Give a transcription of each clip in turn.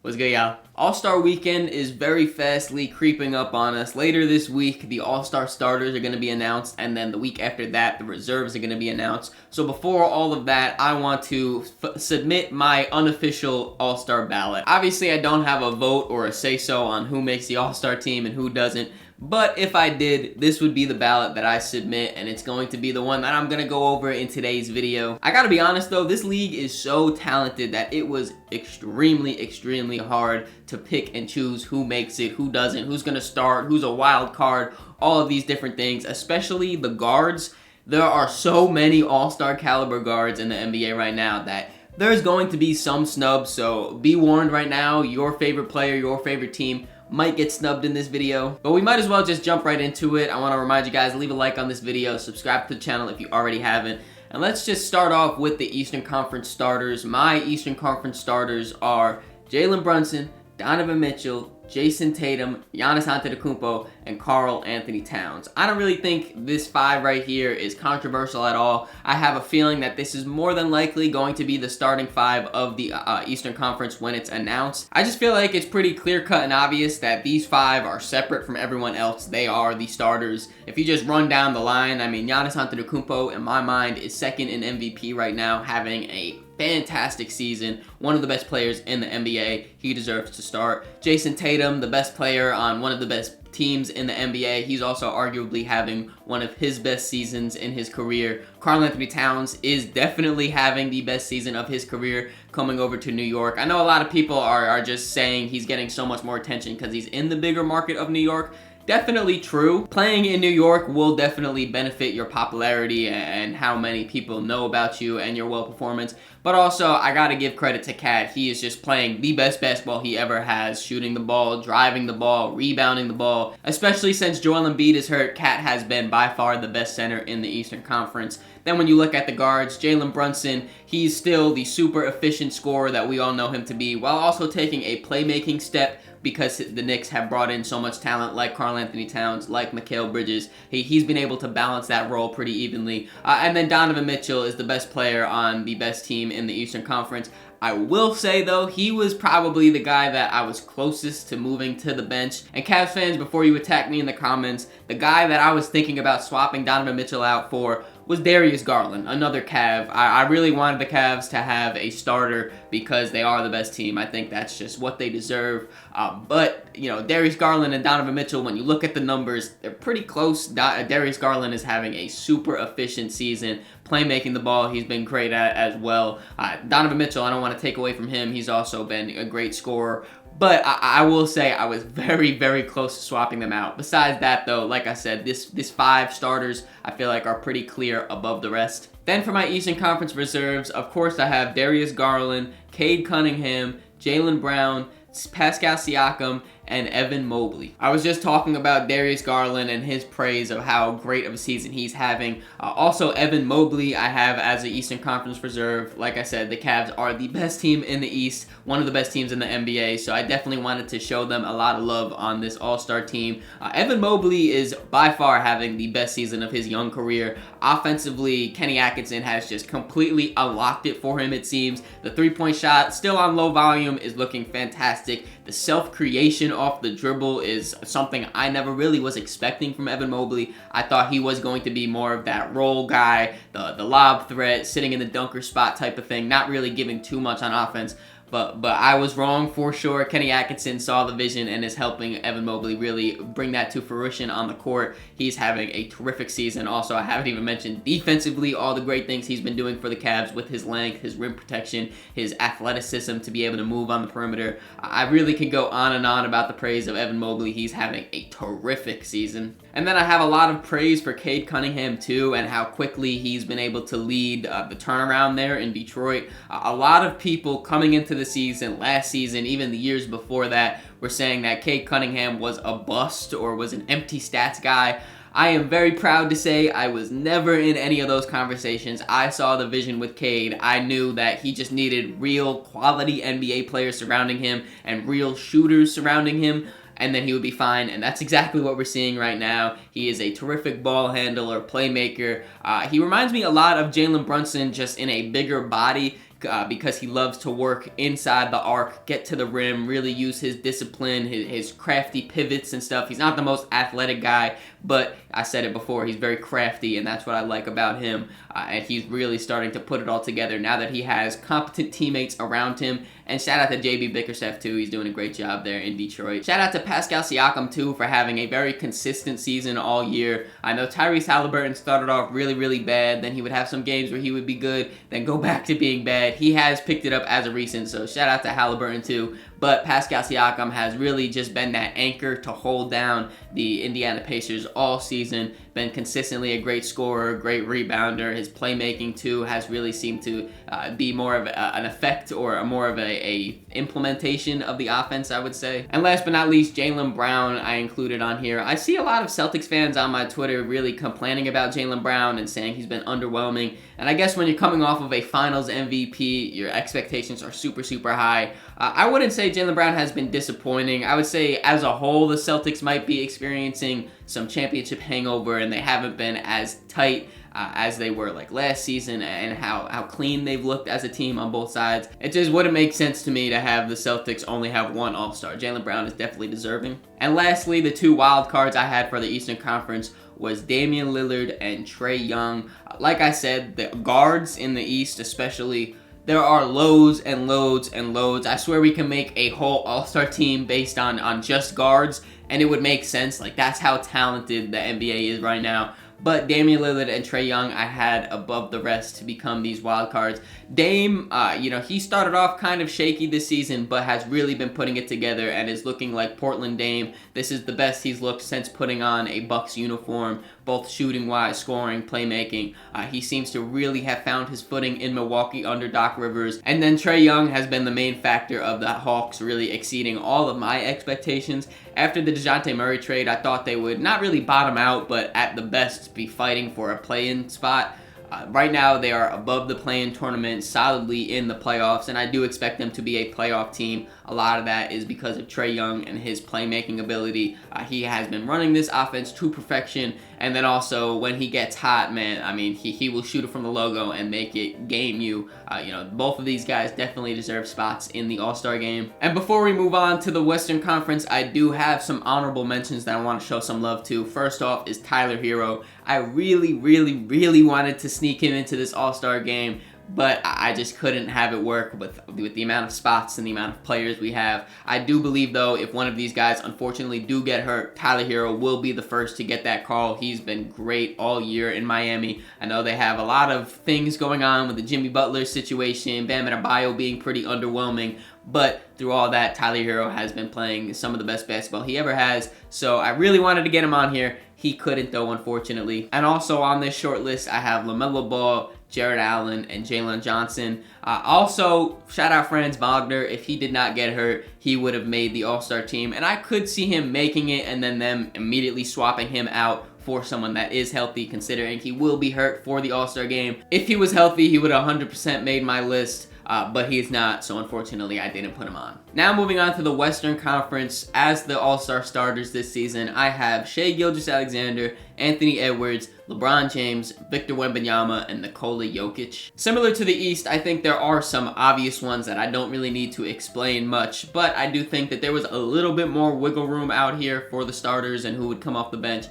What's good, y'all? All-Star Weekend is very fastly creeping up on us. Later this week, the All-Star starters are going to be announced, and then the week after that, the reserves are going to be announced. So before all of that, I want to submit my unofficial All-Star ballot. Obviously, I don't have a vote or a say-so on who makes the All-Star team and who doesn't. But if I did, this would be the ballot that I submit, and it's going to be the one that I'm going to go over in today's video. I gotta be honest though, this league is so talented that it was extremely hard to pick and choose who makes it, who doesn't, who's going to start, who's a wild card, all of these different things, especially the guards. There are so many all-star caliber guards in the NBA right now that there's going to be some snubs, so be warned right now, your favorite player, your favorite team might get snubbed in this video, but we might as well just jump right into it. I want to remind you guys, leave a like on this video, subscribe to the channel if you already haven't, and let's just start off with the Eastern Conference starters. My Eastern Conference starters are Jalen Brunson, Donovan Mitchell, Jason Tatum, Giannis Antetokounmpo, and Karl Anthony Towns. I don't really think this five right here is controversial at all. I have a feeling that this is more than likely going to be the starting five of the Eastern Conference when it's announced. I just feel like it's pretty clear-cut and obvious that these five are separate from everyone else. They are the starters. If you just run down the line, I mean, Giannis Antetokounmpo, in my mind, is second in MVP right now, having a fantastic season, one of the best players in the NBA. He deserves to start. Jason Tatum, the best player on one of the best teams in the NBA. He's also arguably having one of his best seasons in his career. Karl Anthony Towns is definitely having the best season of his career coming over to New York. I know a lot of people are just saying he's getting so much more attention because he's in the bigger market of New York. Definitely true. Playing in New York will definitely benefit your popularity and how many people know about you and your well performance. But also, I gotta give credit to Cat. He is just playing the best basketball he ever has, shooting the ball, driving the ball, rebounding the ball. Especially since Joel Embiid is hurt, Cat has been by far the best center in the Eastern Conference. Then when you look at the guards, Jalen Brunson, he's still the super efficient scorer that we all know him to be, while also taking a playmaking step because the Knicks have brought in so much talent like Karl Anthony Towns, like Mikal Bridges. He's been able to balance that role pretty evenly. And then Donovan Mitchell is the best player on the best team in the Eastern Conference. I will say, though, he was probably the guy that I was closest to moving to the bench. And Cavs fans, before you attack me in the comments, the guy that I was thinking about swapping Donovan Mitchell out for was Darius Garland, another Cav. I really wanted the Cavs to have a starter because they are the best team. I think that's just what they deserve. But, you know, Darius Garland and Donovan Mitchell, when you look at the numbers, they're pretty close. Darius Garland is having a super efficient season, playmaking the ball. He's been great at as well. Donovan Mitchell, I don't want to take away from him. He's also been a great scorer. But I will say I was very close to swapping them out. Besides that, though, like I said, this five starters I feel like are pretty clear above the rest. Then for my Eastern Conference reserves, of course I have Darius Garland, Cade Cunningham, Jaylen Brown, Pascal Siakam, and Evan Mobley. I was just talking about Darius Garland and his praise of how great of a season he's having. Also, Evan Mobley I have as an Eastern Conference reserve. Like I said, the Cavs are the best team in the East, one of the best teams in the NBA, so I definitely wanted to show them a lot of love on this All-Star team. Evan Mobley is by far having the best season of his young career. Offensively, Kenny Atkinson has just completely unlocked it for him, it seems. The three-point shot, still on low volume, is looking fantastic. The self-creation off the dribble is something I never really was expecting from Evan Mobley. I thought he was going to be more of that role guy, the lob threat, sitting in the dunker spot type of thing, not really giving too much on offense. But I was wrong for sure. Kenny Atkinson saw the vision and is helping Evan Mobley really bring that to fruition on the court. He's having a terrific season. Also, I haven't even mentioned defensively all the great things he's been doing for the Cavs with his length, his rim protection, his athleticism to be able to move on the perimeter. I really could go on and on about the praise of Evan Mobley. He's having a terrific season. And then I have a lot of praise for Cade Cunningham too, and how quickly he's been able to lead the turnaround there in Detroit. A lot of people coming into the season, last season, even the years before that, were saying that Cade Cunningham was a bust or was an empty stats guy. I am very proud to say I was never in any of those conversations. I saw the vision with Cade. I knew that he just needed real quality NBA players surrounding him and real shooters surrounding him, and then he would be fine, and that's exactly what we're seeing right now. He is a terrific ball handler, playmaker. He reminds me a lot of Jalen Brunson, just in a bigger body. because he loves to work inside the arc, get to the rim, really use his discipline, his crafty pivots and stuff. He's not the most athletic guy, but I said it before, he's very crafty, and that's what I like about him. And he's really starting to put it all together now that he has competent teammates around him. And shout out to JB Bickerstaff too, he's doing a great job there in Detroit. Shout out to Pascal Siakam too for having a very consistent season all year. I know Tyrese Halliburton started off really bad, then he would have some games where he would be good, then go back to being bad. He has picked it up as a recent, so shout out to Halliburton too. But Pascal Siakam has really just been that anchor to hold down the Indiana Pacers all season. Been consistently a great scorer, great rebounder. His playmaking too has really seemed to be more of an effect or more of a implementation of the offense, I would say. And last but not least, Jaylen Brown I included on here. I see a lot of Celtics fans on my Twitter really complaining about Jaylen Brown and saying he's been underwhelming. And I guess when you're coming off of a Finals MVP, your expectations are super high. I wouldn't say Jaylen Brown has been disappointing. I would say as a whole, the Celtics might be experiencing some championship hangover, and they haven't been as tight as they were like last season, and how clean they've looked as a team on both sides. It just wouldn't make sense to me to have the Celtics only have one All-Star. Jaylen Brown is definitely deserving. And lastly, the two wild cards I had for the Eastern Conference was Damian Lillard and Trae Young. Like I said, the guards in the East especially, there are loads and loads and loads. I swear we can make a whole All-Star team based on just guards, and it would make sense. Like, that's how talented the NBA is right now. But Damian Lillard and Trae Young I had above the rest to become these wild cards. Dame, he started off kind of shaky this season, but has really been putting it together and is looking like Portland Dame. This is the best he's looked since putting on a Bucks uniform, both shooting-wise, scoring, playmaking. He seems to really have found his footing in Milwaukee under Doc Rivers. And then Trae Young has been the main factor of the Hawks really exceeding all of my expectations. After the DeJounte Murray trade, I thought they would not really bottom out, but at the best be fighting for a play-in spot. Right now, they are above the play-in tournament, solidly in the playoffs, and I do expect them to be a playoff team. A lot of that is because of Trae Young and his playmaking ability. He has been running this offense to perfection, and then also when he gets hot, man, I mean, he will shoot it from the logo and make it game you. Both of these guys definitely deserve spots in the All-Star game. And before we move on to the Western Conference, I do have some honorable mentions that I want to show some love to. First off is Tyler Hero. I really wanted to sneak him into this All-Star game, but I just couldn't have it work with the amount of spots and the amount of players we have. I do believe, though, if one of these guys unfortunately do get hurt, Tyler Hero will be the first to get that call. He's been great all year in Miami. I know they have a lot of things going on with the Jimmy Butler situation, Bam Adebayo being pretty underwhelming, but through all that, Tyler Hero has been playing some of the best basketball he ever has, so I really wanted to get him on here. He couldn't, though, unfortunately. And also on this short list, I have LaMelo Ball, Jared Allen, and Jalen Johnson. Also, shout out Franz Wagner. If he did not get hurt, he would have made the All-Star team. And I could see him making it and then them immediately swapping him out for someone that is healthy, considering he will be hurt for the All-Star game. If he was healthy, he would have 100% made my list. But he's not, so unfortunately I didn't put him on. Now moving on to the Western Conference, as the All-Star starters this season, I have Shai Gilgeous-Alexander, Anthony Edwards, LeBron James, Victor Wembanyama, and Nikola Jokic. Similar to the East, I think there are some obvious ones that I don't really need to explain much, but I do think that there was a little bit more wiggle room out here for the starters and who would come off the bench.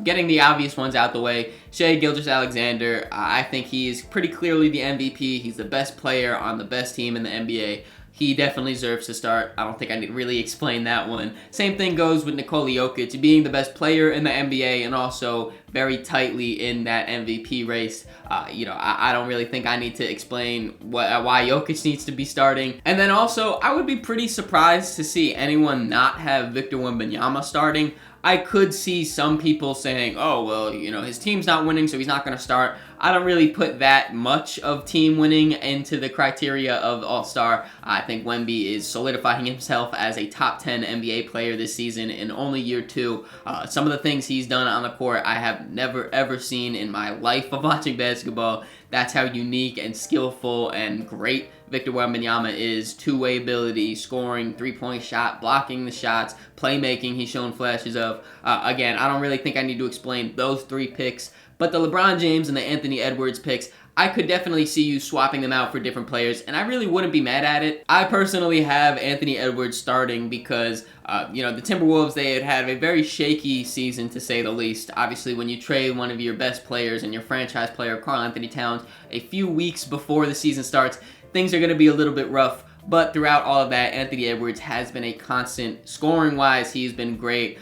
Getting the obvious ones out the way, Shai Gilgeous-Alexander, I think he is pretty clearly the MVP. He's the best player on the best team in the NBA. He definitely deserves to start. I don't think I need to really explain that one. Same thing goes with Nikola Jokic, being the best player in the NBA and also very tightly in that MVP race. I don't really think I need to explain why Jokic needs to be starting. And then also, I would be pretty surprised to see anyone not have Victor Wembanyama starting. I could see some people saying, oh, well, his team's not winning, so he's not going to start. I don't really put that much of team winning into the criteria of All-Star. I think Wemby is solidifying himself as a top 10 NBA player this season in only year 2. Some of the things he's done on the court I have never, ever seen in my life of watching basketball. That's how unique and skillful and great Victor Wembanyama is. Two-way ability, scoring, three-point shot, blocking the shots, playmaking he's shown flashes of. Again, I don't really think I need to explain those 3 picks. But the LeBron James and the Anthony Edwards picks, I could definitely see you swapping them out for different players, and I really wouldn't be mad at it. I personally have Anthony Edwards starting because, the Timberwolves, they had a very shaky season, to say the least. Obviously, when you trade one of your best players and your franchise player, Karl Anthony Towns, a few weeks before the season starts, things are going to be a little bit rough. But throughout all of that, Anthony Edwards has been a constant. Scoring-wise, he's been great.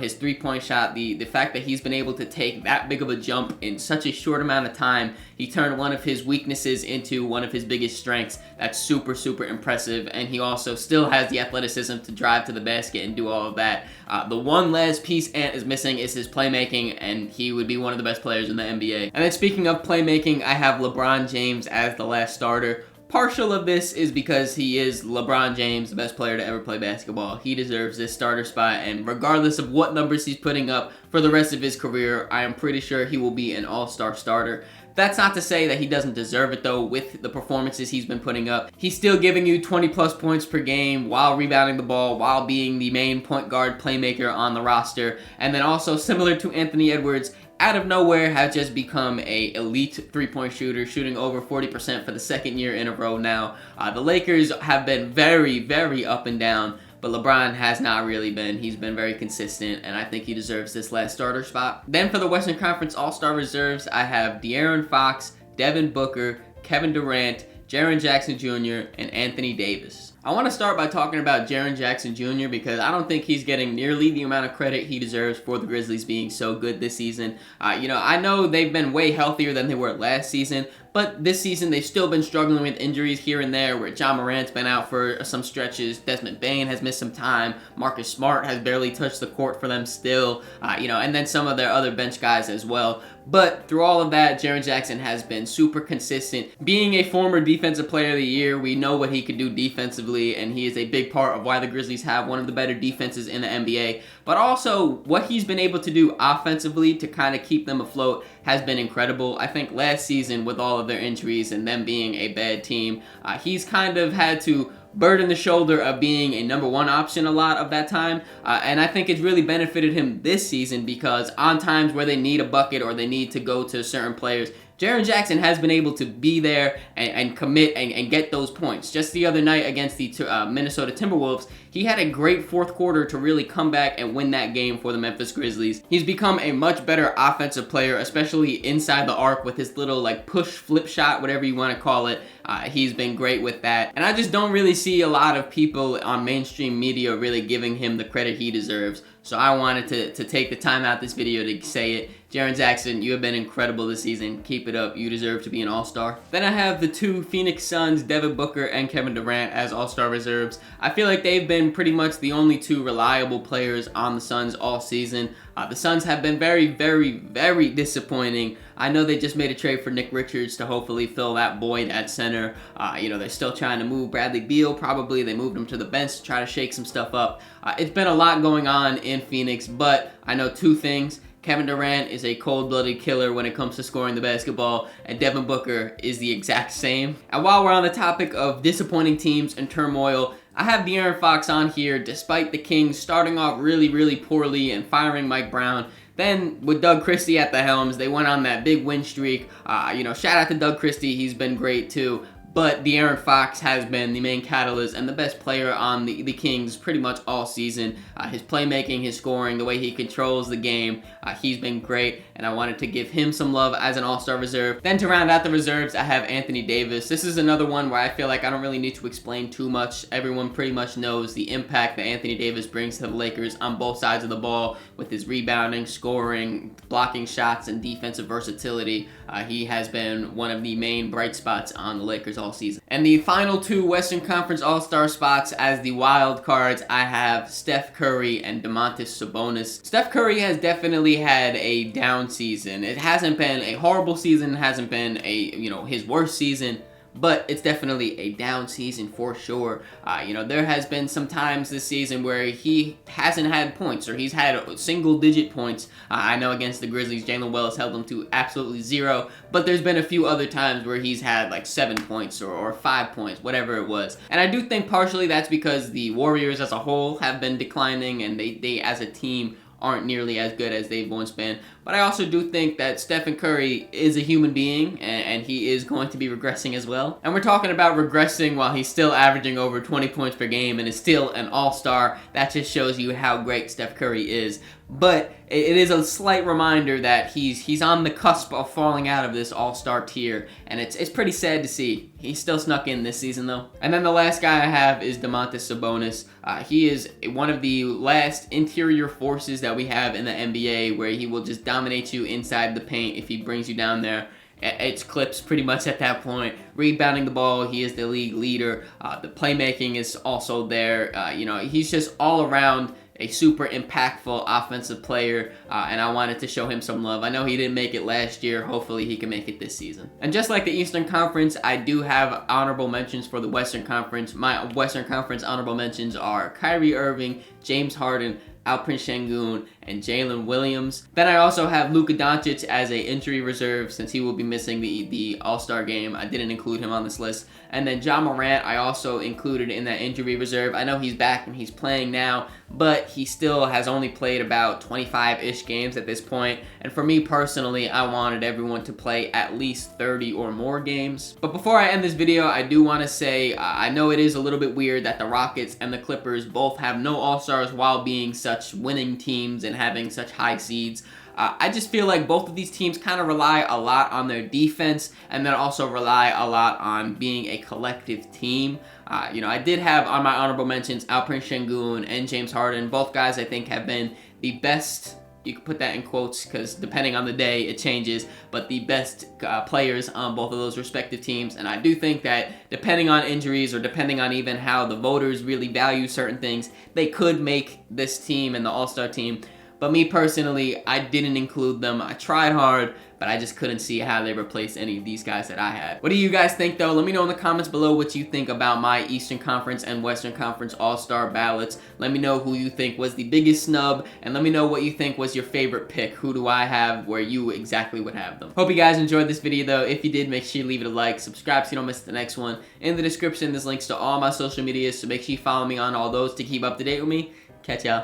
His three-point shot, the fact that he's been able to take that big of a jump in such a short amount of time, he turned one of his weaknesses into one of his biggest strengths. That's super, super impressive. And he also still has the athleticism to drive to the basket and do all of that. The one last piece Ant is missing is his playmaking, and he would be one of the best players in the NBA. And then speaking of playmaking, I have LeBron James as the last starter. Partial of this is because he is LeBron James, the best player to ever play basketball. He deserves this starter spot, and regardless of what numbers he's putting up for the rest of his career, I am pretty sure he will be an all-star starter. That's not to say that he doesn't deserve it, though, with the performances he's been putting up. He's still giving you 20-plus points per game while rebounding the ball, while being the main point guard playmaker on the roster. And then also, similar to Anthony Edwards, out of nowhere has just become a elite three-point shooter, shooting over 40% for the second year in a row now. The Lakers have been very, very up and down, but LeBron has not really been. He's been very consistent, and I think he deserves this last starter spot. Then for the Western Conference All-Star reserves, I have De'Aaron Fox, Devin Booker, Kevin Durant, Jaren Jackson Jr., and Anthony Davis. I want to start by talking about Jaren Jackson Jr. because I don't think he's getting nearly the amount of credit he deserves for the Grizzlies being so good this season. I know they've been way healthier than they were last season, but this season they've still been struggling with injuries here and there, where John Morant's been out for some stretches, Desmond Bane has missed some time, Marcus Smart has barely touched the court for them still, and then some of their other bench guys as well. But through all of that, Jaren Jackson has been super consistent. Being a former Defensive Player of the Year, we know what he can do defensively, and he is a big part of why the Grizzlies have one of the better defenses in the NBA. But also, what he's been able to do offensively to kind of keep them afloat has been incredible. I think last season, with all of their injuries and them being a bad team, he's kind of had to burden the shoulder of being a number one option a lot of that time, and I think it's really benefited him this season because on times where they need a bucket or they need to go to certain players, Jaren Jackson has been able to be there and commit and get those points. Just the other night against the Minnesota Timberwolves, he had a great fourth quarter to really come back and win that game for the Memphis Grizzlies. He's become a much better offensive player, especially inside the arc with his little push flip shot, whatever you want to call it. He's been great with that. And I just don't really see a lot of people on mainstream media really giving him the credit he deserves. So I wanted to take the time out this video to say it. Jaren Jackson, you have been incredible this season. Keep it up. You deserve to be an all-star. Then I have the two Phoenix Suns, Devin Booker and Kevin Durant, as all-star reserves. I feel like they've been pretty much the only two reliable players on the Suns all season. The Suns have been very, very, very disappointing. I know they just made a trade for Nick Richards to hopefully fill that void at center. They're still trying to move Bradley Beal. Probably they moved him to the bench to try to shake some stuff up. It's been a lot going on in Phoenix, but I know two things. Kevin Durant is a cold-blooded killer when it comes to scoring the basketball, and Devin Booker is the exact same. And while we're on the topic of disappointing teams and turmoil, I have De'Aaron Fox on here despite the Kings starting off really, really poorly and firing Mike Brown. Then, with Doug Christie at the helms, they went on that big win streak. Shout out to Doug Christie. He's been great, too. But De'Aaron Fox has been the main catalyst and the best player on the Kings pretty much all season. His playmaking, his scoring, the way he controls the game, he's been great, and I wanted to give him some love as an all-star reserve. Then to round out the reserves, I have Anthony Davis. This is another one where I feel like I don't really need to explain too much. Everyone pretty much knows the impact that Anthony Davis brings to the Lakers on both sides of the ball with his rebounding, scoring, blocking shots, and defensive versatility. He has been one of the main bright spots on the Lakers all season. And the final two Western Conference All-Star spots as the wild cards, I have Steph Curry and Domantas Sabonis. Steph Curry has definitely had a down season. It hasn't been a horrible season, it hasn't been his worst season, but it's definitely a down season for sure. There has been some times this season where he hasn't had points, or he's had single-digit points. I know against the Grizzlies, Jalen Wells held them to absolutely 0, but there's been a few other times where he's had 7 points or 5 points, whatever it was. And I do think partially that's because the Warriors as a whole have been declining, and they as a team aren't nearly as good as they've once been. But I also do think that Stephen Curry is a human being, and he is going to be regressing as well. And we're talking about regressing while he's still averaging over 20 points per game and is still an all-star. That just shows you how great Steph Curry is. But it is a slight reminder that he's on the cusp of falling out of this all-star tier, and it's pretty sad to see. He still snuck in this season, though. And then the last guy I have is Domantas Sabonis. He is one of the last interior forces that we have in the NBA, where he will just dominate you inside the paint if he brings you down there. It's Clips pretty much at that point. Rebounding the ball, he is the league leader. The playmaking is also there. He's just all around a super impactful offensive player, and I wanted to show him some love. I know he didn't make it last year. Hopefully he can make it this season. And just like the Eastern Conference, I do have honorable mentions for the Western Conference. My Western Conference honorable mentions are Kyrie Irving, James Harden, Alperen Sengun, and Jalen Williams. Then I also have Luka Doncic as a injury reserve, since he will be missing the All-Star game. I didn't include him on this list. And then Ja Morant I also included in that injury reserve. I know he's back and he's playing now, but he still has only played about 25-ish games at this point. And for me personally, I wanted everyone to play at least 30 or more games. But before I end this video, I do want to say, I know it is a little bit weird that the Rockets and the Clippers both have no All-Stars while being such winning teams and having such high seeds. I just feel like both of these teams kind of rely a lot on their defense, and then also rely a lot on being a collective team. I did have on my honorable mentions Alperen Sengun and James Harden. Both guys I think have been the best, you can put that in quotes because depending on the day it changes, but the best players on both of those respective teams. And I do think that depending on injuries, or depending on even how the voters really value certain things, they could make this team and the All-Star team. But me personally, I didn't include them. I tried hard, but I just couldn't see how they replaced any of these guys that I had. What do you guys think, though? Let me know in the comments below what you think about my Eastern Conference and Western Conference All-Star ballots. Let me know who you think was the biggest snub, and let me know what you think was your favorite pick. Who do I have where you exactly would have them? Hope you guys enjoyed this video, though. If you did, make sure you leave it a like, subscribe so you don't miss the next one. In the description, there's links to all my social medias, so make sure you follow me on all those to keep up to date with me. Catch y'all.